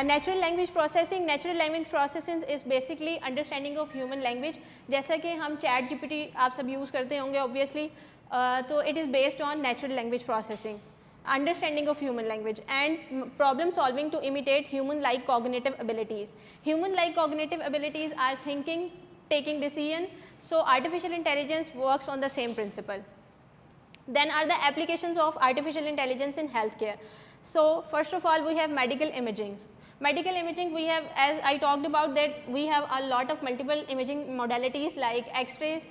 Natural language processing is basically understanding of human language. जैसा कि हम चैट जीपीटी आप सब यूज़ करते होंगे ऑब्वियसली, तो it is based on natural language processing, understanding of human language, and problem solving to imitate human like cognitive abilities. Human like cognitive abilities are thinking, taking decision, so artificial intelligence works on the same principle. Then are the applications of artificial intelligence in healthcare. So first of all we have medical imaging. Medical imaging, we have, as I talked about, that we have a lot of multiple imaging modalities like X-rays,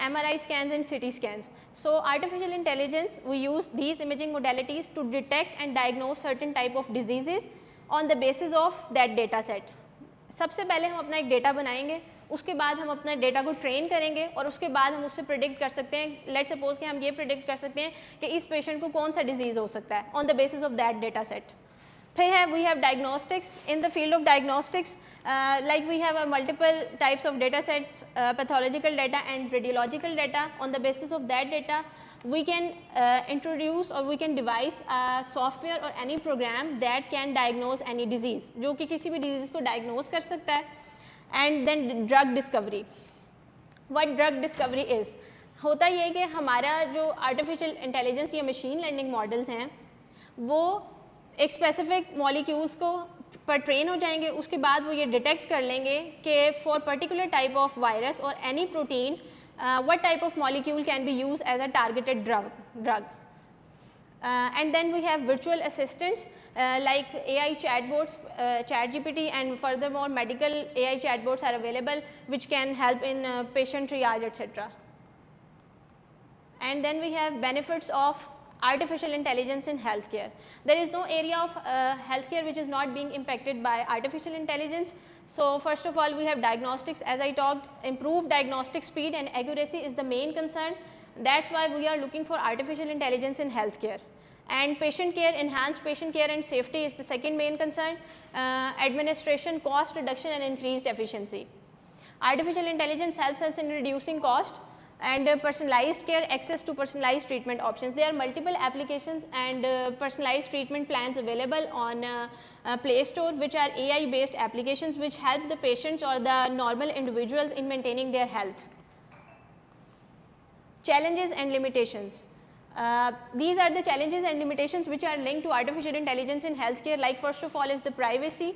MRI scans and CT scans. So artificial intelligence, we use these imaging modalities to detect and diagnose certain type of diseases on the basis of that data set. सबसे पहले हम अपना एक data बनाएंगे, उसके बाद हम अपना डेटा को ट्रेन करेंगे और उसके बाद हम उससे प्रिडिक्ट कर सकते हैं. लेट्स सपोज कि हम ये प्रिडिक्ट कर सकते हैं कि इस पेशेंट को कौन सा डिजीज़ हो सकता है on the basis of that data set. फिर है we have diagnostics. In the field of diagnostics like we have multiple types of data sets, pathological data and radiological data. On the basis of that data we can introduce or we can devise a software or any program that can diagnose any disease, जो कि किसी भी disease को diagnose कर सकता है. And then drug discovery. What drug discovery is? होता ये है कि हमारा जो artificial intelligence या machine learning models हैं वो एक स्पेसिफिक मॉलिक्यूल्स को पर ट्रेन हो जाएंगे, उसके बाद वो ये डिटेक्ट कर लेंगे कि for particular type of virus और any protein what type of molecule can be use as a targeted drug. And then we have virtual assistants like AI chatbots, ChatGPT, and furthermore medical AI chatbots are available which can help in patient triage, etc. And then we have benefits of artificial intelligence in healthcare. There is no area of healthcare which is not being impacted by artificial intelligence. So first of all we have diagnostics. As I talked, improved diagnostic speed and accuracy is the main concern. That's why we are looking for artificial intelligence in healthcare. And patient care, enhanced patient care and safety is the second main concern. Administration, cost reduction and increased efficiency. Artificial intelligence helps us in reducing cost and personalized care, access to personalized treatment options. There are multiple applications and personalized treatment plans available on Play Store, which are AI based applications which help the patients or the normal individuals in maintaining their health. Challenges and limitations. These are the challenges and limitations which are linked to artificial intelligence in healthcare. Like first of all is the privacy.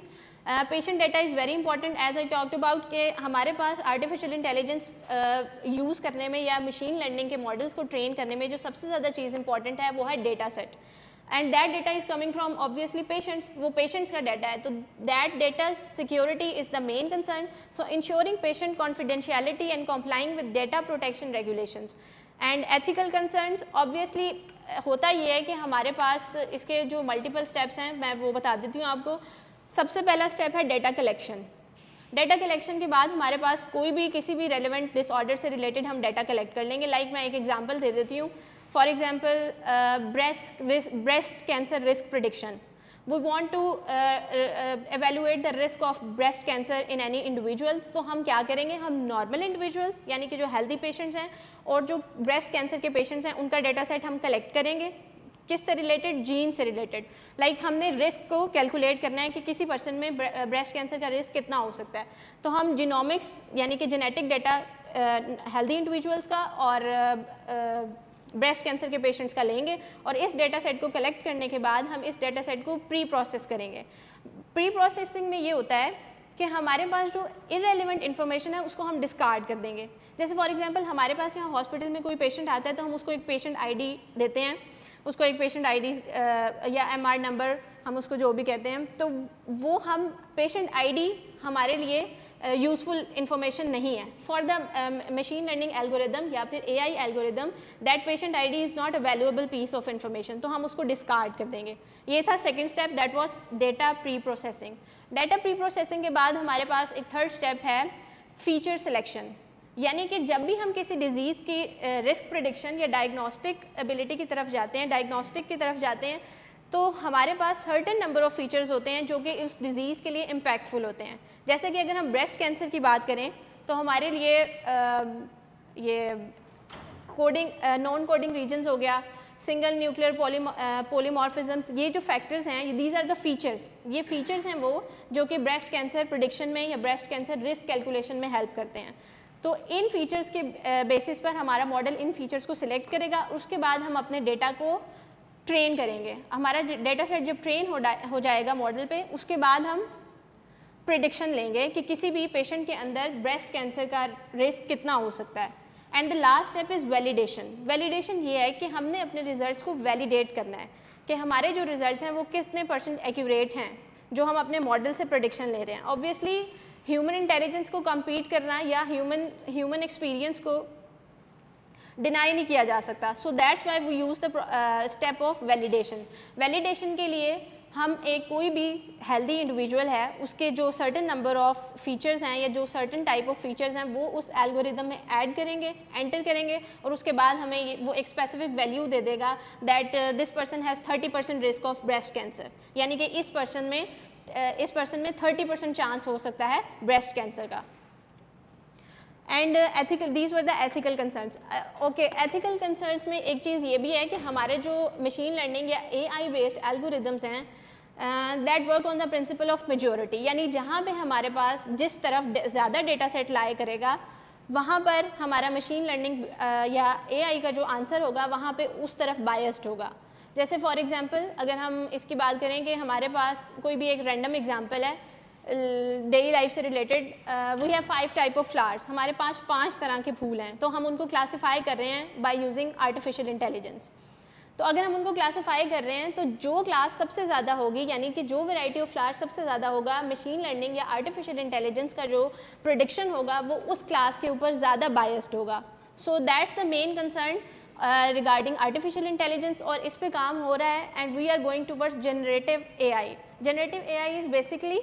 Patient data is very important, as I talked about कि हमारे पास artificial intelligence use करने में या machine learning के models को train करने में जो सबसे ज़्यादा चीज़ important है वो है data set. And that data is coming from obviously patients, वो patients का data है, तो that data security is the main concern. So ensuring patient confidentiality and complying with data protection regulations. And ethical concerns, obviously होता ये है कि हमारे पास इसके जो multiple steps हैं मैं वो बता देती हूँ आपको. सबसे पहला स्टेप है डेटा कलेक्शन. डेटा कलेक्शन के बाद हमारे पास कोई भी किसी भी रेलेवेंट डिसऑर्डर से रिलेटेड हम डेटा कलेक्ट कर लेंगे. लाइक मैं एक एग्जांपल दे देती हूँ. For example breast cancer risk prediction. We want to evaluate the risk of breast cancer in any individuals. तो हम क्या करेंगे, हम नॉर्मल इंडिविजुअल्स यानी कि जो हेल्दी पेशेंट्स हैं और जो ब्रेस्ट कैंसर के पेशेंट्स हैं उनका डेटा सेट हम कलेक्ट करेंगे. किससे रिलेटेड, जीन से रिलेटेड. लाइक हमने रिस्क को कैलकुलेट करना है कि किसी पर्सन में ब्रेस्ट कैंसर का रिस्क कितना हो सकता है. तो हम जीनोमिक्स यानी कि जेनेटिक डेटा हेल्दी इंडिविजुअल्स का और ब्रेस्ट कैंसर के पेशेंट्स का लेंगे और इस डेटा सेट को कलेक्ट करने के बाद हम इस डेटा सेट को प्री प्रोसेस करेंगे. प्री प्रोसेसिंग में ये होता है कि हमारे पास जो इररेलेवेंट इन्फॉर्मेशन है उसको हम डिस्कार्ड कर देंगे. जैसे फॉर एग्जांपल हमारे पास यहाँ हॉस्पिटल में कोई पेशेंट आता है तो हम उसको एक पेशेंट आईडी देते हैं, उसको एक पेशेंट आईडी या एमआर नंबर हम उसको जो भी कहते हैं, तो वो हम पेशेंट आईडी हमारे लिए यूज़फुल इंफॉर्मेशन नहीं है. For the machine learning algorithm या फिर AI algorithm that patient ID is not a valuable piece of information, तो हम उसको डिस्कार्ड कर देंगे. ये था second step, that was data pre processing. Data pre processing के बाद हमारे पास एक थर्ड स्टेप है फीचर सिलेक्शन. यानी कि जब भी हम किसी डिज़ीज़ की रिस्क प्रिडिक्शन या डायग्नोस्टिक एबिलिटी की तरफ जाते हैं, डायग्नोस्टिक की तरफ जाते हैं, तो हमारे पास सर्टेन नंबर ऑफ़ फीचर्स होते हैं जो कि उस डिज़ीज़ के लिए इम्पैक्टफुल होते हैं. जैसे कि अगर हम ब्रेस्ट कैंसर की बात करें तो हमारे लिए ये कोडिंग नॉन कोडिंग रीजन्स हो गया, सिंगल न्यूक्लियर पोलीमॉर्फिज्म्स, ये जो फैक्टर्स हैं, दीज आर द फीचर्स, ये फीचर्स हैं वो जो कि ब्रेस्ट कैंसर प्रिडिक्शन में या ब्रेस्ट कैंसर रिस्क कैलकुलेशन में हेल्प करते हैं। तो इन फीचर्स के बेसिस पर हमारा मॉडल इन फीचर्स को सिलेक्ट करेगा, उसके बाद हम अपने डेटा को ट्रेन करेंगे। हमारा डेटा सेट जब ट्रेन हो जाएगा मॉडल पे, उसके बाद हम प्रिडिक्शन लेंगे कि किसी भी पेशेंट के अंदर ब्रेस्ट कैंसर का रिस्क कितना हो सकता है। And the last step is validation. Validation ये है कि हमने अपने रिजल्ट्स को वैलिडेट करना है कि हमारे जो रिजल्ट्स हैं वो कितने % एक्यूरेट हैं जो हम अपने मॉडल से प्रिडिक्शन ले रहे हैं। ऑब्वियसली ह्यूमन इंटेलिजेंस को कम्पीट करना या ह्यूमन एक्सपीरियंस को डिनाई नहीं किया जा सकता। So that's why we use the step of validation. Validation के लिए हम कोई भी हेल्दी इंडिविजुअल है उसके जो सर्टेन नंबर ऑफ फीचर्स हैं या जो सर्टेन टाइप ऑफ फीचर्स हैं वो उस एल्गोरिदम में ऐड करेंगे, एंटर करेंगे, और उसके बाद हमें वो एक स्पेसिफिक वैल्यू दे देगा that this person has 30% risk of breast cancer, यानी कि इस पर्सन में 30% चांस हो सकता है ब्रेस्ट कैंसर का। And ethical, these were the ethical concerns. Okay, ethical concerns में एक चीज़ ये भी है कि हमारे जो मशीन लर्निंग या AI बेस्ड एल्गोरिदम्स हैं that work on the principle of majority, यानी जहाँ पे हमारे पास जिस तरफ ज़्यादा डेटा सेट लाए करेगा वहाँ पर हमारा मशीन लर्निंग या AI का जो आंसर होगा वहाँ पे उस तरफ बायस्ड होगा। जैसे फॉर एग्जांपल अगर हम इसकी बात करें कि हमारे पास कोई भी एक रैंडम एग्जांपल है डेली लाइफ से related, we have 5 type of flowers, हमारे पास 5 तरह के फूल हैं, तो हम उनको क्लासीफाई कर रहे हैं बाय यूजिंग आर्टिफिशियल इंटेलिजेंस। तो अगर हम उनको क्लासीफाई कर रहे हैं तो जो क्लास सबसे ज़्यादा होगी, यानी कि जो वैरायटी ऑफ फ्लावर्स सबसे ज़्यादा होगा, मशीन लर्निंग या आर्टिफिशियल इंटेलिजेंस का जो प्रेडिक्शन होगा वो उस क्लास के ऊपर ज़्यादा बायस्ड होगा। So that's the main concern regarding artificial intelligence, और इस पे काम हो रहा है and we are going towards generative AI। Generative AI is basically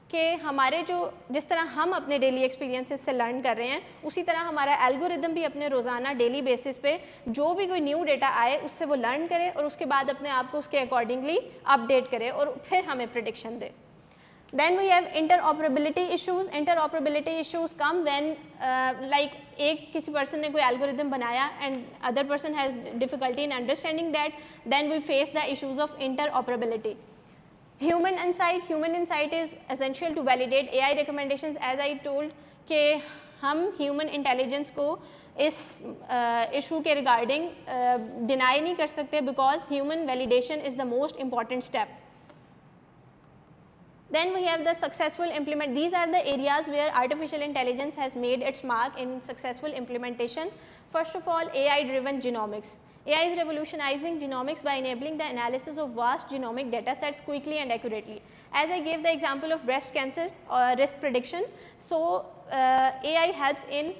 कि हमारे जो जिस तरह हम अपने डेली एक्सपीरियंसेस से लर्न कर रहे हैं उसी तरह हमारा एल्गोरिदम भी अपने रोज़ाना डेली बेसिस पे जो भी कोई न्यू डेटा आए उससे वो लर्न करे और उसके बाद अपने आप को उसके अकॉर्डिंगली अपडेट करे और फिर हमें prediction they. Then we have interoperability issues. Interoperability issues come when like एक किसी person ने कोई algorithm बनाया and other person has difficulty in understanding that, then we face the issues of interoperability. Human insight is essential to validate AI recommendations. As I told कि हम human intelligence को इस issue के regarding deny नहीं कर सकते because human validation is the most important step. Then we have the successful implement. These are the areas where artificial intelligence has made its mark in successful implementation. First of all, AI-driven genomics. AI is revolutionizing genomics by enabling the analysis of vast genomic data sets quickly and accurately. As I gave the example of breast cancer or risk prediction, so AI helps in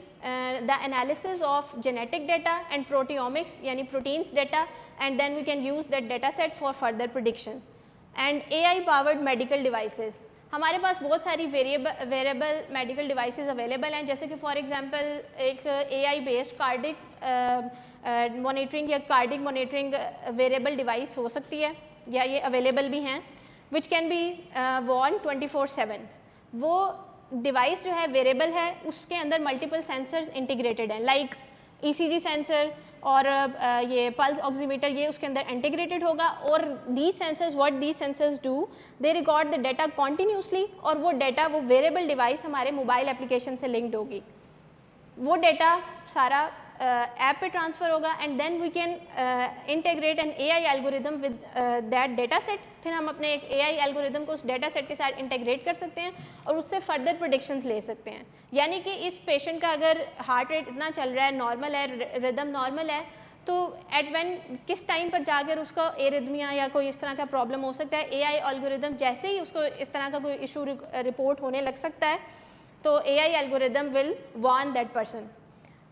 the analysis of genetic data and proteomics, yani proteins data, and then we can use that data set for further prediction. And AI powered medical devices, हमारे पास बहुत सारी variable medical devices available हैं, जैसे कि for example एक AI based cardiac monitoring या cardiac monitoring variable device हो सकती है या ये अवेलेबल भी हैं, विच कैन बी वॉन 24/7। वो डिवाइस जो है वेरिएबल है, उसके अंदर मल्टीपल सेंसर्स इंटीग्रेटेड हैं, लाइक ECG सेंसर और ये पल्स ऑक्सीमीटर, ये उसके अंदर इंटीग्रेटेड होगा। और these sensors do, they record the data continuously, और वो डाटा वो वेरिएबल डिवाइस हमारे मोबाइल एप्लीकेशन से लिंक्ड होगी, वो डाटा सारा ऐप पे ट्रांसफ़र होगा and then we can integrate an AI algorithm with that data set. फिर हम अपने एक AI एल्गोरिदम को उस डाटा सेट के साथ इंटीग्रेट कर सकते हैं और उससे फर्दर प्रेडिक्शंस ले सकते हैं। यानी कि इस पेशेंट का अगर हार्ट रेट इतना चल रहा है, नॉर्मल है, रिदम नॉर्मल है, तो एट व्हेन किस टाइम पर जाकर उसका एरिथमिया या कोई इस तरह का प्रॉब्लम हो सकता है, AI एल्गोरिदम जैसे ही उसको इस तरह का कोई इशू रिपोर्ट होने लग सकता है तो AI algorithm will warn that person.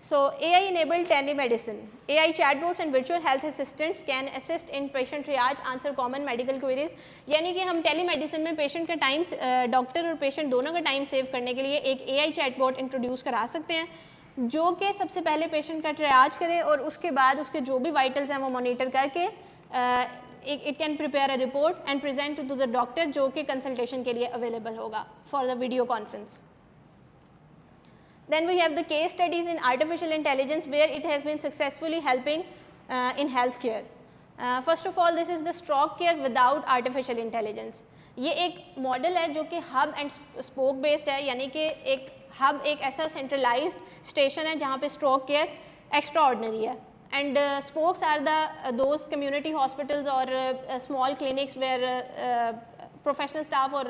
So AI-enabled telemedicine, AI chatbots and virtual health assistants can assist in patient triage, answer common medical queries. यानी कि हम टेलीमेडिसिन में पेशेंट का टाइम, डॉक्टर और पेशेंट दोनों का टाइम सेव करने के लिए एक AI चैटबॉट इंट्रोड्यूस करा सकते हैं जो कि सबसे पहले पेशेंट का ट्रियाज करे और उसके बाद उसके जो भी वाइटल्स हैं वो मॉनिटर करके it can prepare a report and present to the doctor जो कि कंसल्टेशन के लिए अवेलेबल होगा for the video conference. Then we have the case studies in artificial intelligence where it has been successfully helping in healthcare. First of all this is the stroke care without artificial intelligence. ये एक model है जो कि hub and spoke based है, यानी कि एक hub एक ऐसा सेंट्रलाइज्ड स्टेशन है जहाँ पे स्ट्रोक केयर एक्स्ट्रा ऑर्डनरी है, and spokes are the those community hospitals और small clinics where professional staff और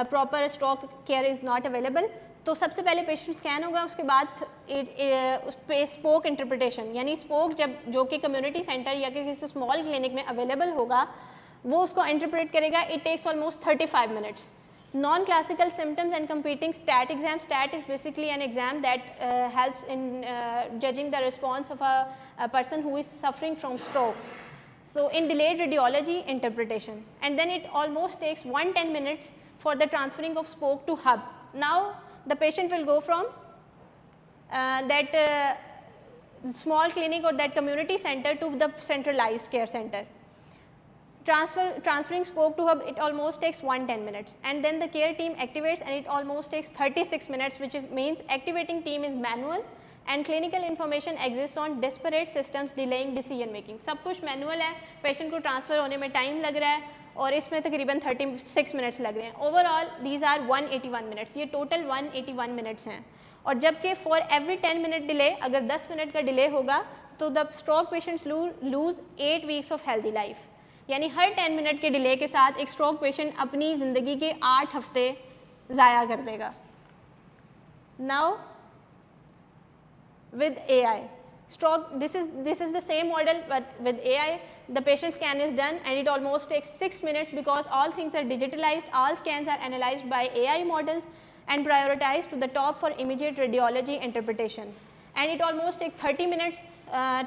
proper stroke care is not available. तो सबसे पहले पेशेंट स्कैन होगा, उसके बाद उस पे स्पोक इंटरप्रिटेशन, यानी स्पोक जब जो कि कम्युनिटी सेंटर या कि किसी स्मॉल क्लिनिक में अवेलेबल होगा वो उसको इंटरप्रेट करेगा. It takes almost 35 minutes. Non-classical symptoms and competing STAT exam. STAT is basically an exam that helps in judging the response of a person who is suffering from stroke. So in delayed radiology, interpretation, and then it almost takes 110 minutes for the transferring of spoke to hub. Now the patient will go from that small clinic or that community center to the centralized care center. Transferring spoke to hub, it almost takes 110 minutes, and then the care team activates and it almost takes 36 minutes, which means activating team is manual and clinical information exists on disparate systems delaying decision making. सब कुछ manual है, patient को transfer होने में time लग रहा है और इसमें तकरीबन 36 मिनट्स लग रहे हैं. ओवरऑल दीज आर 181 मिनट्स, ये टोटल 181 मिनट्स हैं. और जबकि फॉर एवरी 10 मिनट डिले, अगर 10 मिनट का डिले होगा तो the stroke patients lose 8 weeks of healthy life. यानी हर 10 मिनट के डिले के साथ एक स्ट्रोक पेशेंट अपनी ज़िंदगी के 8 हफ्ते ज़ाया कर देगा. Now with AI, stroke, this is the same model, but with AI the patient scan is done and it almost takes 6 minutes because all things are digitalized. All scans are analyzed by AI models and prioritized to the top for immediate radiology interpretation, and it almost takes 30 minutes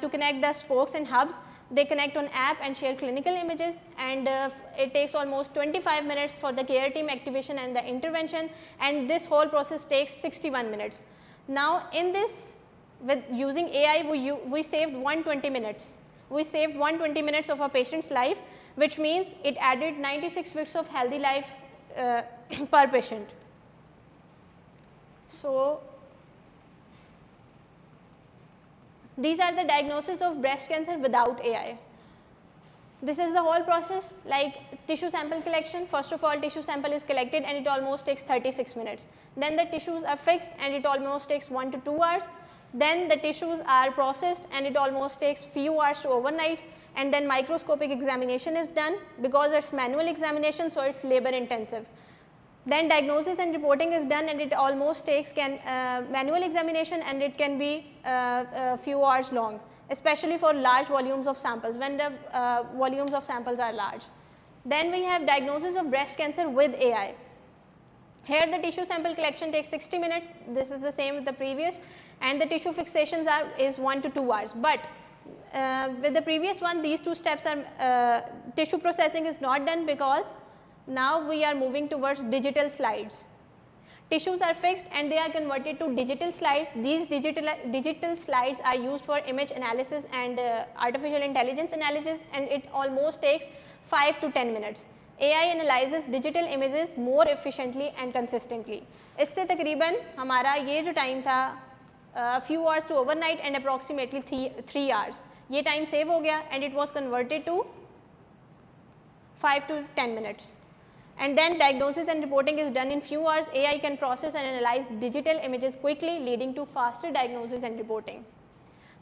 to connect the spokes and hubs. They connect on app and share clinical images, and it takes almost 25 minutes for the care team activation and the intervention, and this whole process takes 61 minutes. Now in this, with using AI, we saved 120 minutes. We saved 120 minutes of a patient's life, which means it added 96 weeks of healthy life per patient. So these are the diagnosis of breast cancer without AI. This is the whole process, like tissue sample collection. First of all, tissue sample is collected and it almost takes 36 minutes. Then the tissues are fixed and it almost takes 1 to 2 hours. Then the tissues are processed and it almost takes few hours to overnight, and then microscopic examination is done because it's manual examination, so it's labor intensive. Then diagnosis and reporting is done and it almost takes manual examination, and it can be a few hours long, especially for large volumes of samples, when the volumes of samples are large. Then we have diagnosis of breast cancer with AI. Here the tissue sample collection takes 60 minutes. This is the same with the previous, and the tissue fixations is 1 to 2 hours. But with the previous one, these two steps are tissue processing is not done because now we are moving towards digital slides. Tissues are fixed and they are converted to digital slides. These digital slides are used for image analysis and artificial intelligence analysis, and it almost takes 5 to 10 minutes. AI analyzes digital images more efficiently and consistently. इससे तकरीबन हमारा ये जो time था few hours to overnight and approximately 3 hours, ये time save हो गया and it was converted to 5 to 10 minutes. And then diagnosis and reporting is done in few hours. AI can process and analyze digital images quickly, leading to faster diagnosis and reporting.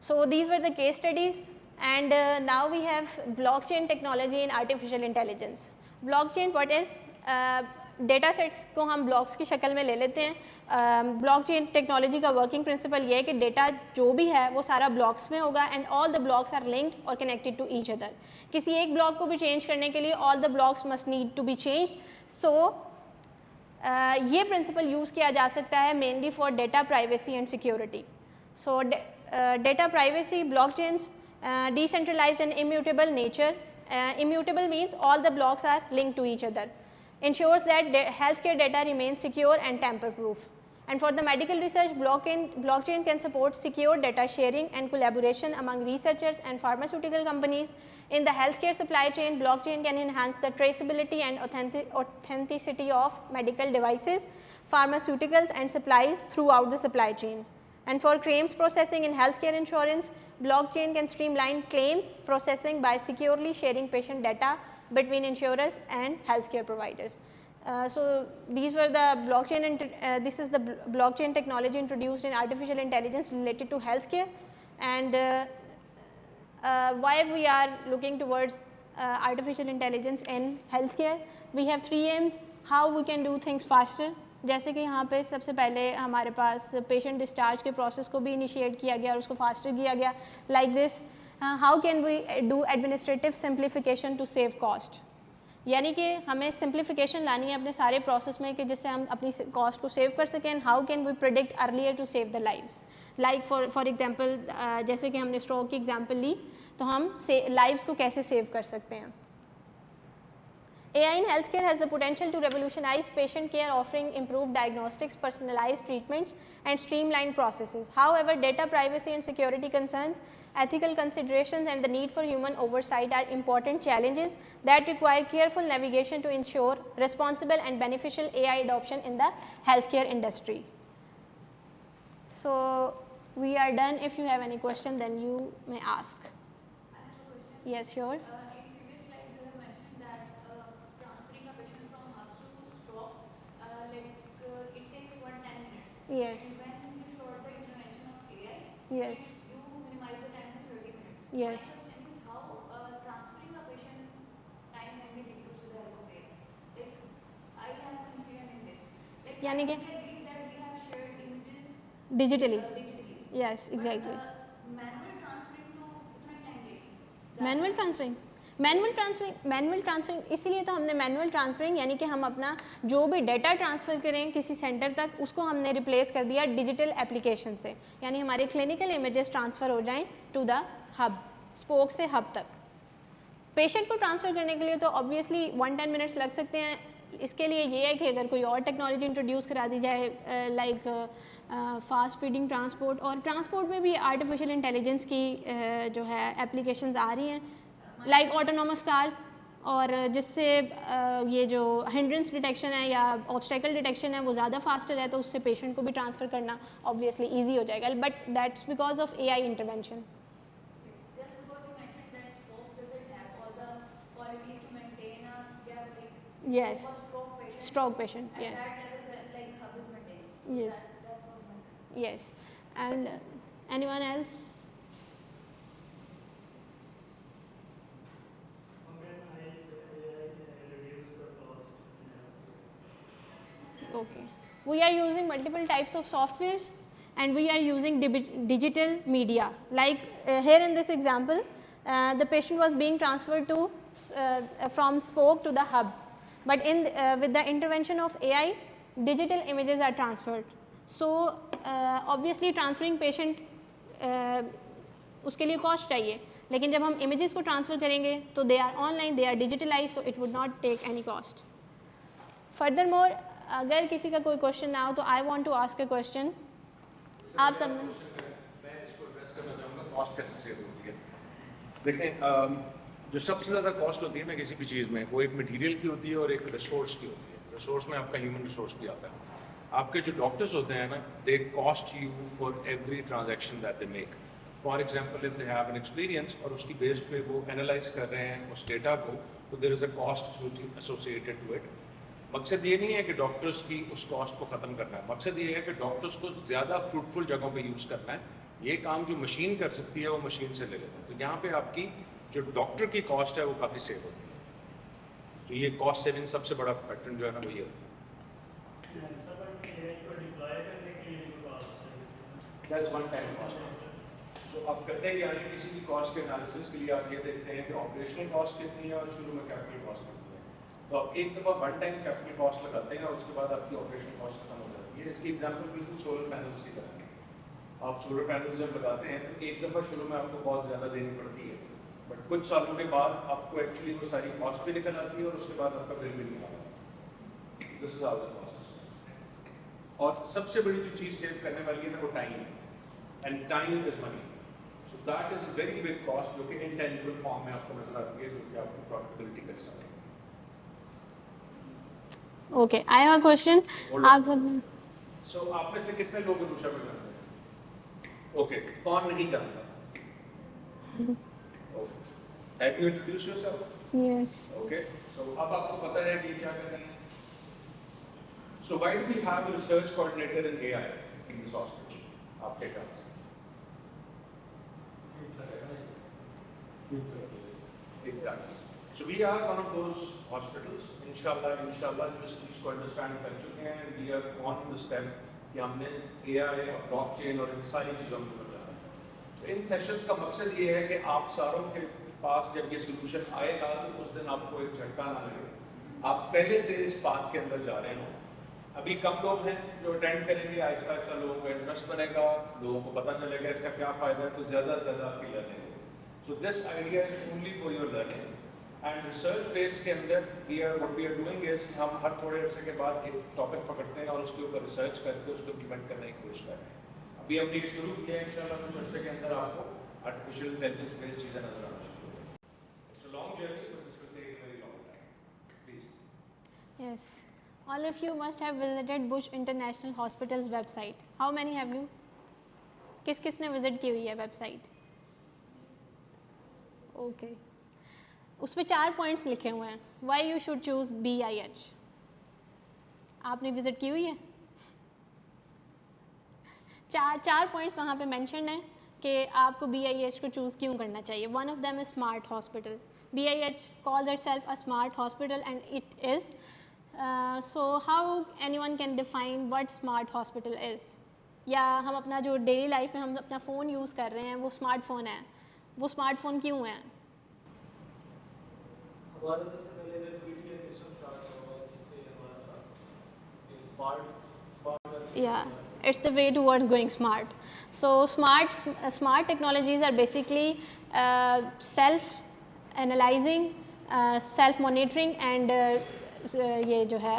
So these were the case studies, and now we have blockchain technology and artificial intelligence. Blockchain what is, data sets को हम blocks की शक्ल में ले लेते हैं. Blockchain technology का working principle ये है कि डेटा जो भी है वो सारा ब्लॉक्स में होगा, and all the blocks are linked और कनेक्टेड टू ईच अदर. किसी एक ब्लॉक को भी चेंज करने के लिए all the blocks must need to be change. So ये प्रिंसिपल यूज़ किया जा सकता है mainly for data privacy and security. So data privacy, blockchains, decentralized and immutable nature. Immutable means all the blocks are linked to each other, ensures that healthcare data remains secure and tamper-proof. And for the medical research, blockchain can support secure data sharing and collaboration among researchers and pharmaceutical companies. In the healthcare supply chain, blockchain can enhance the traceability and authenticity of medical devices, pharmaceuticals and supplies throughout the supply chain. And for claims processing in healthcare insurance, blockchain can streamline claims processing by securely sharing patient data between insurers and healthcare providers. So these were the blockchain, this is the blockchain technology introduced in artificial intelligence related to healthcare, and why we are looking towards artificial intelligence in healthcare. We have 3 aims how we can do things faster. जैसे कि यहाँ पे सबसे पहले हमारे पास patient discharge के process को भी इनिशिएट किया गया और उसको फास्टर किया गया like this. How can we do administrative simplification to save cost, यानी कि हमें सिंप्लीफिकेशन लानी है अपने सारे प्रोसेस में कि जिससे हम अपनी कॉस्ट को सेव कर सकें. How can we predict earlier to save the lives, like for example जैसे कि हमने स्ट्रोक की एग्जांपल ली तो हम लाइव्स को कैसे सेव कर सकते हैं. AI in healthcare has the potential to revolutionize patient care, offering improved diagnostics, personalized treatments, and streamlined processes. However, data privacy and security concerns, ethical considerations, and the need for human oversight are important challenges that require careful navigation to ensure responsible and beneficial AI adoption in the healthcare industry. So, we are done. If you have any question, then you may ask. I have a question. Yes, sure. Yes. And when you show the intervention of AI, Yes. you minimize the time to 30 minutes. Yes. My question is how transferring a patient time can be reduced with the help of AI. Like, I have confusion in this. Like, यानी कि I agree that we have shared images digitally. digitally. Yes, exactly. But manual transferring तो उतना time लेगी. Manual transferring इसीलिए तो हमने manual transferring यानी कि हम अपना जो भी डाटा ट्रांसफ़र करें किसी सेंटर तक उसको हमने रिप्लेस कर दिया डिजिटल एप्लीकेशन से, यानी हमारे क्लिनिकल इमेजेस ट्रांसफ़र हो जाएं टू द हब, स्पोक से हब तक. पेशेंट को ट्रांसफ़र करने के लिए तो ऑब्वियसली 1-10 मिनट्स लग सकते हैं. इसके लिए ये है कि अगर कोई और टेक्नोलॉजी इंट्रोड्यूस करा दी जाए लाइक फास्ट फीडिंग ट्रांसपोर्ट, और ट्रांसपोर्ट में भी आर्टिफिशियल इंटेलिजेंस की जो है एप्लीकेशंस आ रही हैं लाइक ऑटोनोमस कार्स, और जिससे ये जो हिंड्रेंस डिटेक्शन है या ऑब्स्टेकल डिटेक्शन है वो ज़्यादा फास्टर है, तो उससे पेशेंट को भी ट्रांसफ़र करना ऑब्वियसली ईजी हो जाएगा. But that's because of AI intervention. Just because you mentioned that stroke doesn't have all the qualities to maintain a diabetic Yes. Stroke patient. at Yes. that level, like hub is maintained. Yes. That's what I meant. Yes. And anyone else? Okay. We are using multiple types of softwares and we are using digital media. Like here in this example, the patient was being transferred to from spoke to the hub. But with the intervention of AI, digital images are transferred. So obviously transferring patient उसके लिए cost चाहिए, लेकिन जब हम images को transfer करेंगे तो they are online, they are digitalized, so it would not take any cost. Furthermore, अगर किसी का कोई क्वेश्चन ना हो तो I want to ask a question. आप सब मैं इसको एड्रेस करना चाहूँगा कॉस्ट कैसे सेव होती है. देखें जो सबसे ज़्यादा कॉस्ट होती है ना किसी भी चीज़ में, वो एक मटेरियल की होती है और एक रिसोर्स की होती है. रिसोर्स में आपका ह्यूमन रिसोर्स भी आता है. आपके जो डॉक्टर्स होते हैं ना, they cost you for every transaction that they make. For example if they have an experience और उसकी बेस पे वो एनालाइज कर रहे हैं उस डेटा को, तो there is a cost associated to it. मकसद ये नहीं है कि डॉक्टर्स की उस कॉस्ट को ख़त्म करना है. मकसद ये है कि डॉक्टर्स को ज़्यादा फ्रूटफुल जगहों पे यूज़ करना है. ये काम जो मशीन कर सकती है वो मशीन से ले लेते हैं. तो यहाँ पे आपकी जो डॉक्टर की कॉस्ट है वो काफ़ी सेव होती है. तो ये कॉस्ट सेविंग सबसे बड़ा पैटर्न जो है ना वो ये होता है. That's one time cost. तो आप करते हैं यानी किसी भी कॉस्ट के एनालिसिस के लिए आप ये देखते हैं कि ऑपरेशनल कॉस्ट कितनी है और शुरू में कैपिटल कॉस्ट कितनी है. तो आप एक दफ़ा वन टाइम कैपिटल कॉस्ट लगाते हैं और उसके बाद आपकी ऑपरेशनल कॉस्ट खत्म हो जाती है. इसकी एग्जांपल बिल्कुल सोलर पैनल्स की तरह है. आप सोलर पैनल्स जब लगाते हैं तो एक दफ़ा शुरू में आपको कॉस्ट ज़्यादा देनी पड़ती है, बट कुछ सालों के बाद आपको एक्चुअली वो सारी कॉस्ट भी निकल आती है और उसके बाद आपका बिल भी निकल आता है. This is how the cost. और सबसे बड़ी जो चीज़ सेव करने वाली है ना वो टाइम है. And time is money. So that is very big cost जो कि इनटेंजिबल फॉर्म में आपको नजर आती है, जो कि आपको प्रॉफिटेबिलिटी कर सकते हैं. Okay, I have a question. आप सब सो आप में से कितने लोग रूशा में जानते हैं? ओके, कौन नहीं जानता? Okay. Have you introduced yourself? Yes. Okay. So अब आपको पता है कि क्या कर रहे हैं. So why do we have a research coordinator in AI in this hospital? आपके ख्याल से? Exactly. So we are one of those hospitals. Inshallah, just इसको understand कर चुके हैं. We are on the step कि हमने AI और blockchain और इन सारी चीजों को बताया. तो इन सेशंस का मकसद ये है कि आप सारों के पास जब ये solution आएगा तो उस दिन आपको एक झटका ना लगे. आप पहले से इस बात के अंदर जा रहे हो. अभी कम लोग हैं जो अटेंड करेंगे. आहिस्ता आहिस्ता लोगों को इंटरेस्ट बनेगा, लोगों को पता चलेगा इसका क्या फ़ायदा है, तो ज़्यादा से ज़्यादा आपकी लर्निंग होगी. So this idea is only for your learning. And research base के अंदर what we are doing is कि हम हर थोड़े अरसे के बाद एक टॉपिक पकड़ते हैं और उसके ऊपर रिसर्च करके उसको इम्प्लीमेंट करने की कोशिश कर रहे हैं. अभी हमने ये शुरू किया है. इंशाल्लाह कुछ अरसे के अंदर आपको आर्टिफिशियल इंटेलिजेंस बेस्ड चीज़ें नजर आना शुरू हो जाएंगी. It's a long journey but this will take very long time. Please. Yes. All of you must have visited Bush International Hospital's website. How many have you? किसने विजिट की हुई है वेबसाइट? ओके. उस पर 4 पॉइंट्स लिखे हुए हैं. Why you should choose BIH. आपने विजिट की हुई है? चार पॉइंट्स वहाँ पे मेंशन हैं कि आपको BIH को चूज़ क्यों करना चाहिए. One of them is smart hospital. BIH calls itself a smart hospital and it is. So how anyone can define what smart hospital is? या हम अपना जो डेली लाइफ में हम अपना फ़ोन यूज़ कर रहे हैं वो स्मार्टफोन है. वो स्मार्टफोन क्यों है? हमारा सबसे पहले जब PDS सिस्टम स्टार्ट हुआ जिससे हमारा smart Yeah, it's the way towards going smart. So smart technologies are basically self-analyzing, self-monitoring and ये जो है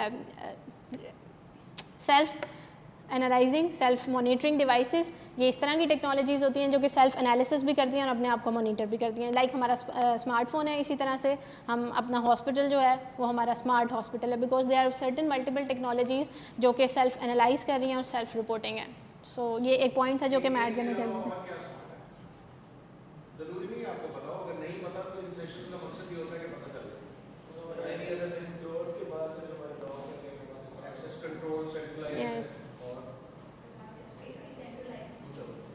self-analyzing, self-monitoring devices. ये इस तरह की टेक्नोलॉजीज़ होती हैं जो कि सेल्फ एनालिसिस भी करती हैं और अपने आप को मॉनिटर भी करती हैं. लाइक हमारा स्मार्टफोन है, इसी तरह से हम अपना हॉस्पिटल जो है वो हमारा स्मार्ट हॉस्पिटल है. Because they are certain multiple technologies जो कि सेल्फ एनालाइज कर रही हैं और सेल्फ रिपोर्टिंग है. सो ये एक पॉइंट था जो कि मैं ऐड करना चाहती थी. जरूरी नहीं आपको पता हो. अगर नहीं पता तो इन सेशंस का मकसद ये होता है कि पता चले. एनी अदर थिंग डोर्स के बाद से जो हमारे डॉग है एक्सेस कंट्रोल सेंट्रलाइज Yes. और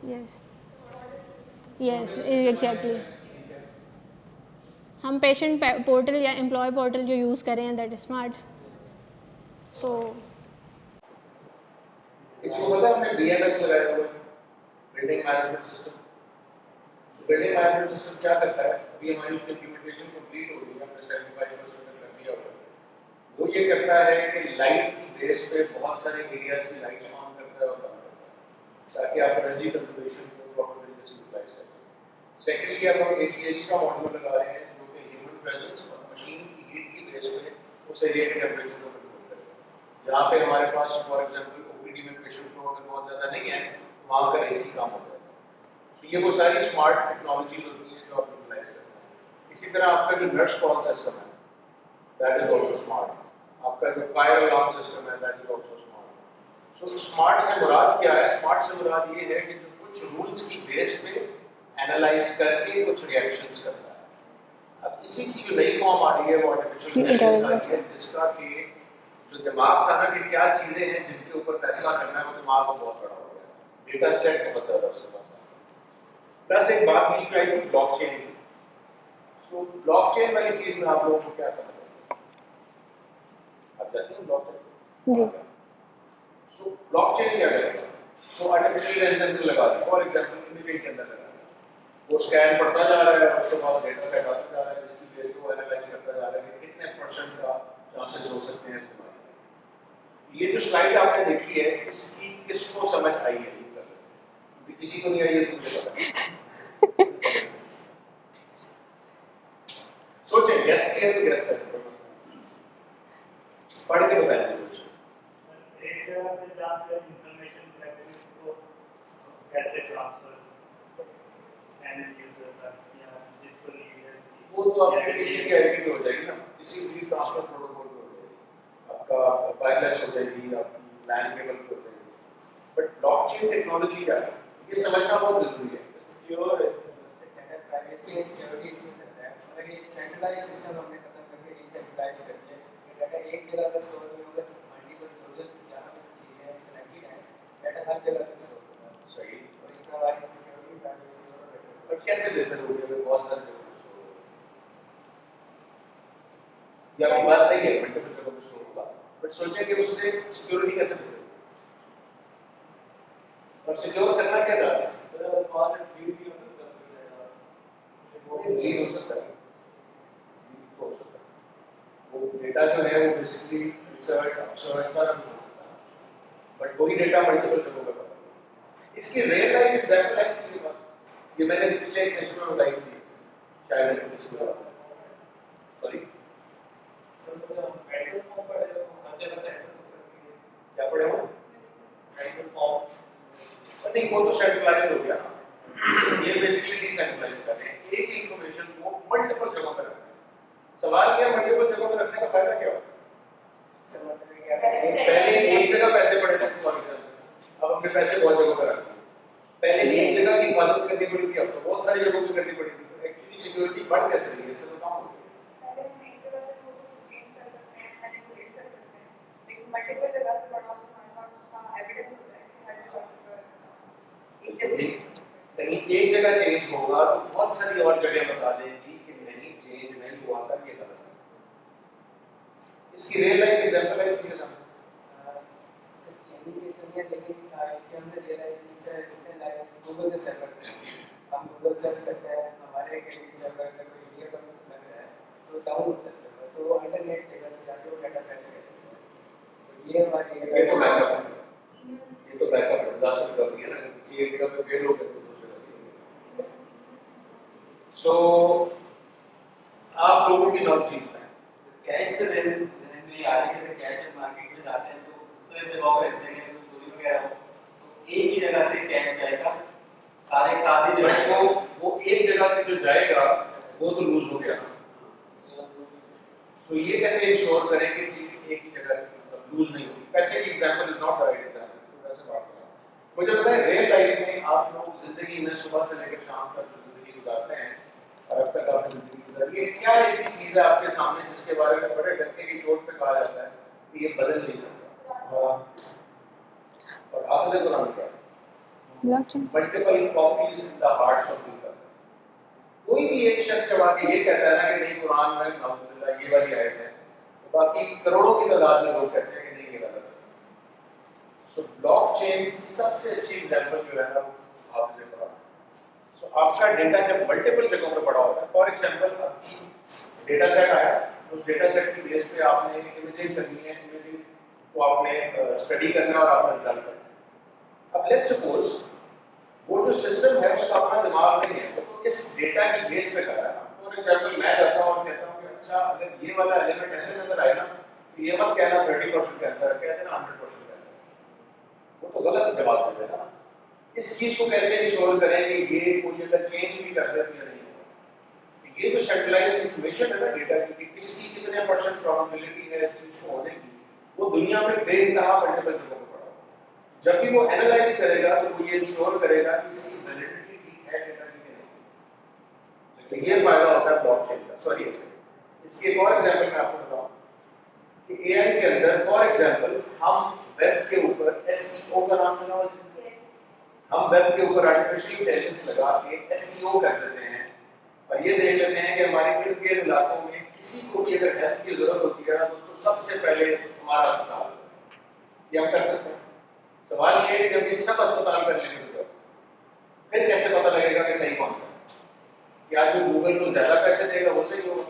Yes. Yes, exactly. हम पेशेंट पोर्टल या एम्प्लॉय पोर्टल जो यूज़ करें हैं दैट इज स्मार्ट. सो इसको पता है हमने BMS लगाया हुआ है, building management system. Building management system क्या करता है? अभी हमारी उसकी इम्प्लीमेंटेशन कंप्लीट हो गई है. हमने 75% तक कर दिया हुआ है. वो ये करता है कि लाइट की बेस पे बहुत सारे एरियाज की लाइट्स ऑन करता है और बंद करता है ताकि आप एनर्जी कंजर्वेशन को प्रॉपर तरीके से यूटिलाइज कर सकें. सेकेंडली अब हम HVAC का मॉड्यूल लगा रहे हैं जो कि ह्यूमन प्रेजेंस और मशीन की हीट की बेस पे उस एरिया के टेम्परेचर को कंट्रोल करेगा. जहाँ पे हमारे पास फॉर एग्जाम्पल OPD में पेशेंट फ्लो अगर बहुत ज़्यादा नहीं है वहाँ का AC काम हो जाएगा. तो ये वो सारी स्मार्ट टेक्नोलॉजीज होती हैं जो आप यूटिलाइज करते हैं. इसी तरह आपका जो नर्स कॉल सिस्टम है दैट इज ऑल्सो स्मार्ट. आपका जो फायर अलार्म सिस्टम है that is also smart. So smart से मुराद क्या है? स्मार्ट से मुराद ये है कि जो कुछ रूल्स की बेस पे एनालाइज करके कुछ रिएक्शंस करता है. अब इसी की जो नई फॉर्म आ रही है वो आर्टिफिशियल इंटेलिजेंस आ रही है जिसका कि जो दिमाग था ना कि क्या चीज़ें हैं जिनके ऊपर फैसला करना है वो दिमाग को बहुत बड़ा हो गया. डेटा सेट बहुत ज़्यादा उसके पास है. प्लस एक बात बीच में आई थी ब्लॉकचेन की. तो ब्लॉकचेन वाली चीज़ में आप लोगों को क्या समझ है? आप जानते हैं ब्लॉकचेन? जी. सो ब्लॉकचेन क्या करेगा? सो आर्टिफिशियल इंटेलिजेंस लगा दी. फॉर एग्जांपल इमेजिंग के अंदर लगा दी. वो स्कैन पढ़ता जा रहा है और उसके बाद डेटा सेट आता जा रहा है जिसकी बेस को एनालाइज करता जा रहा है कि कितने % का चांसेस हो सकते हैं इस बीमारी के. ये जो स्लाइड आपने देखी है इसकी किसको समझ आई है? किसी को नहीं आई है तो मुझे पता है. सोचें गैस किया तो गैस करें. पढ़ के बताएं कुछ. एक जगह पे जाकर इंफॉर्मेशन प्रैक्टिस को कैसे ट्रांसफर एंड यूजर तक या जिसको लीडर्स वो तो आपके किसी की आईडी पे हो जाएगी ना. किसी भी ट्रांसफर प्रोटोकॉल पे हो जाएगी. आपका वायरलेस हो जाएगी, आपकी लैन केबल पे हो जाएगी. बट ब्लॉकचेन टेक्नोलॉजी क्या है ये समझना बहुत जरूरी है. सिक्योर प्राइवेसी एंड सिक्योरिटी इसमें रहता है। अगर ये सेंट्रलाइज सिस्टम हमने खत्म करके डिसेंट्रलाइज कर दिया, ये डाटा एक जगह पर स्टोर नहीं होगा, मल्टीपल सोर्सेज जहाँ पे चीज़ें कनेक्टेड हैं, डाटा हर जगह पर स्टोर होगा। सही। और इसमें हमारी सिक्योरिटी प्राइवेसी दोनों बेटर और कैसे बेहतर होगी अगर बहुत सारे जगहों पे स्टोर होगा? ये आपकी बात सही है, मल्टीपल जगहों पे स्टोर होगा, बट सोचें कि उससे सिक्योरिटी कैसे बेहतर होगी? और सिक्योर करना क्या चाहते हैं? सर वहाँ से लीड भी हो सकता है, लीड हो सकता है, लीड तो हो सकता है। वो डेटा जो है वो बेसिकली रिसर्च ऑब्जर्व सारा कुछ हो सकता है, बट वही डेटा मल्टीपल जगहों पे पड़ा है। इसकी रियल लाइफ एग्जांपल है किसी के पास? ये मैंने पिछले एक सेशन में बताई थी, शायद किसी को सॉरी एड्रेस फॉर्म पर है, हर जगह से एक्सेस हो सकती है। क्या पढ़े हो? एड्रेस फॉर्म नहीं, वो तो सेंट्रलाइज हो गया, ये बेसिकली डिसेंट्रलाइज कर रहे हैं, एक इंफॉर्मेशन को मल्टीपल जगहों पर रखना है। सवाल ये है मल्टीपल जगहों पर रखने का फायदा क्या होगा? पहले एक जगह पैसे पड़े थे, फॉर एग्जांपल अब अपने पैसे बहुत जगहों पर रखते हैं। पहले एक जगह की हिफाजत करनी पड़ी थी, अब तो बहुत सारी जगहों पर करनी पड़ी थी। तो एक्चुअली सिक्योरिटी बढ़ कैसे रही है, इससे बताओ। पहले हम एक जगह पे फोटो चेंज कर सकते हैं, मैनिपुलेट कर सकते हैं, लेकिन मल्टीपल जगह पे पड़ा हो तो हमारे पास उसका एविडेंस होता है कि हर जगह पे एक जैसे कहीं एक जगह चेंज होगा तो बहुत सारी और जगह बता देगी कि नहीं चेंज नहीं हुआ था, ये गलत है। इसकी रियल लाइफ एग्जांपल है किसी के सामने? सर चेंजिंग की तो नहीं है, लेकिन इसके हमने रियलाइज की सर इसके लाइक गूगल के सर्वर से हम गूगल सर्च करते हैं, हमारे कहीं सर्वर का कोई इंडिया का लग रहा है तो डाउन होता है सर्वर, तो वो अल्टरनेट जगह से जाके वो डाटा फैच करते हैं। तो ये हमारी ये तो बैकअप है, ये तो बैकअप है, डिजास्टर रिकवरी है ना। अगर किसी एक जगह पे फेल हो गया तो दूसरी जगह से हो गया। सो आप लोगों की नॉलेज जीतना है। कैश से जहन में आ रही है, कैश मार्केट में जाते हैं तो एक जगह पे रखते हैं, तो चोरी वगैरह हो तो एक ही जगह से कैश जाएगा, सारे एक साथ ही बट जाएगा। वो एक जगह से जो जाएगा वो तो लूज हो गया। सो ये कैसे इंश्योर करें कि चीज एक ही जगह लूज नहीं होगी? पैसे की example is not right example, तो कैसे बात करें? मुझे पता है रियल लाइफ में आप लोग जिंदगी में सुबह से लेकर शाम तक जो जिंदगी गुजारते हैं और अब तक आपने जिंदगी गुजारी है, क्या ऐसी चीज है आपके सामने जिसके बारे में बड़े डंके की चोट पे कहा जाता है कि ये बदल नहीं सकता? और हाफिज़ कुरान क्या है? Blockchain. Multiple copies in the hearts of people. कोई भी एक शख्स जब आके ये कहता है ना कि नहीं कुरान में नाउज़ुबिल्लाह ये वाली आयत है, तो बाकी करोड़ों की तादाद में लोग कहते हैं कि नहीं ये गलत है। सो ब्लॉकचेन की सबसे अच्छी एग्जांपल जो है ना वो हाफिज़ कुरान। सो आपका डेटा जब मल्टीपल जगहों पे पड़ा होता है, फॉर एग्जांपल आपकी डेटा सेट आया, उस डेटा सेट की बेस पे आपने इमेजिंग करनी है, इमेजिंग को आपने स्टडी करना है और आपने रिजल्ट करना है। अब लेट्स सपोज वो जो सिस्टम है उसका अपना दिमाग नहीं है, तो इस डेटा की बेस पे कर रहा है। फॉर एग्जांपल मैं जाता हूँ और कहता हूँ कि अच्छा अगर ये वाला एलिमेंट ऐसे नजर आए ना तो ये मत कहना 30% कैंसर है, कहते ना 100% कैंसर। वो तो गलत जवाब दे देगा। इस चीज को कैसे इंश्योर करें कि ये कोई अगर चेंज भी कर दे तो ये नहीं होगा? ये जो सेंट्रलाइज्ड इंफॉर्मेशन है ना डेटा की, किसकी कितने % प्रोबेबिलिटी है इस चीज को होने की, वो दुनिया में बेइंतहा मल्टीपल जगहों पे पड़ा है। जब भी वो एनालाइज करेगा तो वो ये इंश्योर करेगा कि इसकी वैलिडिटी ठीक है डेटा की नहीं। तो ये फायदा होता है ब्लॉकचेन का। सॉरी, इसकी एक और एग्जांपल मैं आपको बताऊं कि एआई के अंदर फॉर एग्जांपल हम वेब के ऊपर एसईओ का नाम सुना होगा? हम वेब के ऊपर आर्टिफिशियल इंटेलिजेंस लगा के एसईओ कर देते हैं और ये देख लेते हैं कि हमारे इर्द गिर्द इलाकों में किसी को भी अगर हेल्प की जरूरत होती है तो उसको सबसे पहले हमारा अस्पताल। ये हम कर सकते हैं। सवाल ये है कि जब ये सब अस्पताल कर लेंगे तो फिर कैसे पता लगेगा कि सही कौन सा है? क्या जो गूगल को ज्यादा पैसे देगा वो सही होगा,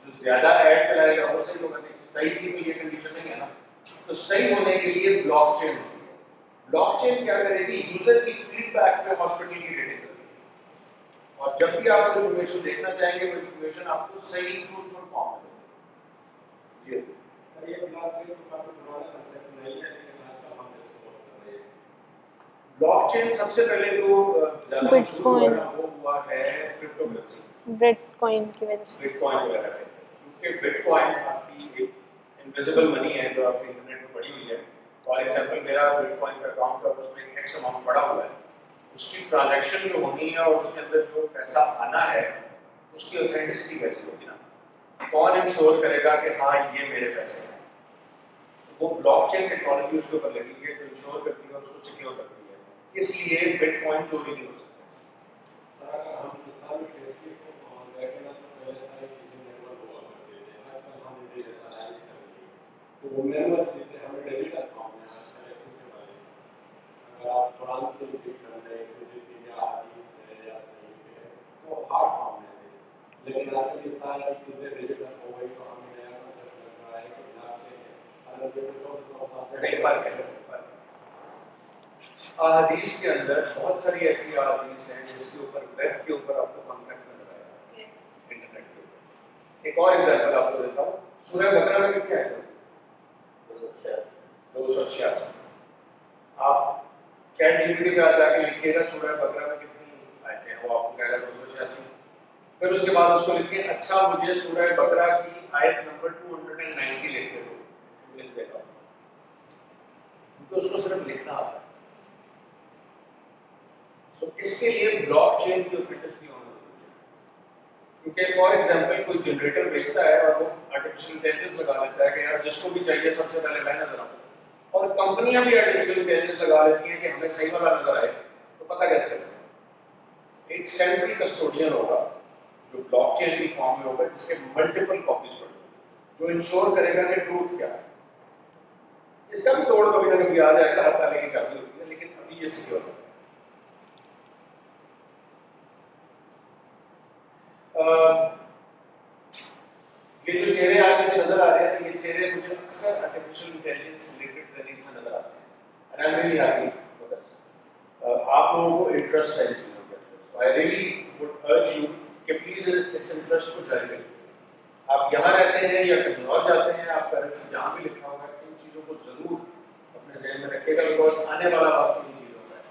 जो ज्यादा ऐड चलाएगा वो सही होगा? नहीं, सही की तो ये कंडीशन नहीं है ना। तो सही होने के लिए ब्लॉकचेन होती है। ब्लॉकचेन क्या करेगी? यूजर की फीडबैक पे हॉस्पिटल की रेटिंग करेगी, और जब भी आप इंफॉर्मेशन देखना चाहेंगे वो इंफॉर्मेशन आपको सही ट्रूथफुल फॉर्म में देगी। जी सर, ये ब्लॉकचेन को काफी पुराना कंसेप्ट नहीं है, लेकिन आजकल हम इसको बहुत कर रहे हैं। ब्लॉकचेन सबसे पहले जो ज्यादा मशहूर हुआ बिटकॉइन। ना वो हुआ है क्रिप्टोकरेंसी, बिटकॉइन की वजह से। बिटकॉइन वगैरह है। क्योंकि बिटकॉइन आपकी एक इनविजिबल मनी है जो आपके इंटरनेट में पड़ी हुई है। फॉर एग्जांपल मेरा बिटकॉइन का अकाउंट है, उसमें एक्स अमाउंट पड़ा हुआ है उसकी ट्रांजैक्शन जो होनी है और उसके अंदर जो पैसा आना है उसकी ऑथेंटिसिटी कैसी होगी ना, कौन इंश्योर करेगा कि हाँ ये मेरे पैसे हैं। वो ब्लॉकचेन टेक्नोलॉजी उसके ऊपर लगी है जो इंश्योर करती है, उसको सिक्योर करती है, इसलिए बिटकॉइन चोरी नहीं हो सकता। सर अगर हम किसान में खेती को देखें ना तो पहले सारी चीज़ें मैनुअल हुआ करती थी, आजकल हम डिजिटलाइज कर लिए तो वो मैनुअल चीज़ें हमें डिजिटल फॉर्म में आजकल एक्सेसिबल है। अगर आप कुरान से भी कर रहे हैं कुछ या हदीस है या सही है तो हार्ड फॉर्म में है, लेकिन आजकल ये सारी चीज़ें डिजिटल हो गई तो हमें नया कंसेप्ट लग रहा है कि ब्लॉकचेन है। अगर ये तो नहीं फर्क है। अहादीस के अंदर बहुत सारी ऐसी अहादीस हैं जिसके ऊपर वेब के ऊपर आपको कॉन्ट्रैक्ट नजर आएगा, इंटरनेट के ऊपर। एक और एग्जांपल आपको देता हूँ, सूरह बकरा में कितने आए थे? 286। आप चैट जीपीटी पे आ जाके लिखिएगा सूरह बकरा में कितनी आयतें हैं, वो आपको कहेगा 286। फिर उसके बाद उसको लिखिए अच्छा मुझे सूरह बकरा की आयत नंबर 290 लिख दो, लिख देगा, क्योंकि उसको सिर्फ लिखना आता है। तो इसके लिए ब्लॉकचेन की ऑथेंटिसिटी होनी चाहिए, क्योंकि फॉर एग्जांपल कोई जनरेटर बेचता है और वो आर्टिफिशियल इंटेलिजेंस लगा लेता है कि यार जिसको भी चाहिए सबसे पहले मैं नजर आऊं, और कंपनियां भी आर्टिफिशियल इंटेलिजेंस लगा लेती हैं कि हमें सही वाला नजर आए, तो पता कैसे चलेगा? एक सेंट्रल कस्टोडियन होगा जो ब्लॉकचेन की फॉर्म में होगा, जिसके मल्टीपल कॉपीज पड़ेंगे, जो इंश्योर करेगा कि ट्रूथ क्या है। इसका भी तोड़ कभी ना कभी आ जाएगा, हर ताले की चाबी होती है, लेकिन अभी ये सिक्योर है। ये जो चेहरे आपके नजर आ रहे हैं, ये चेहरे मुझे अक्सर आर्टिफिशियल इंटेलिजेंस रिलेटेड ट्रेनिंग में नजर आते हैं, and I am really happy for this. आप लोगों को इंटरेस्ट है इन चीजों के अंदर, so I really would urge you कि प्लीज इस इंटरेस्ट को जारी रखिए। आप यहाँ रहते हैं या कहीं और जाते हैं, आपका रजिस्टर जहाँ भी लिखा हुआ है, इन चीजों को जरूर अपने ज़हन में रखिएगा, बिकॉज आने वाला वक्त इन चीजों का है।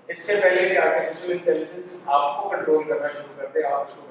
इससे पहले कि आर्टिफिशियल इंटेलिजेंस आपको कंट्रोल करना शुरू कर दे, आप इसको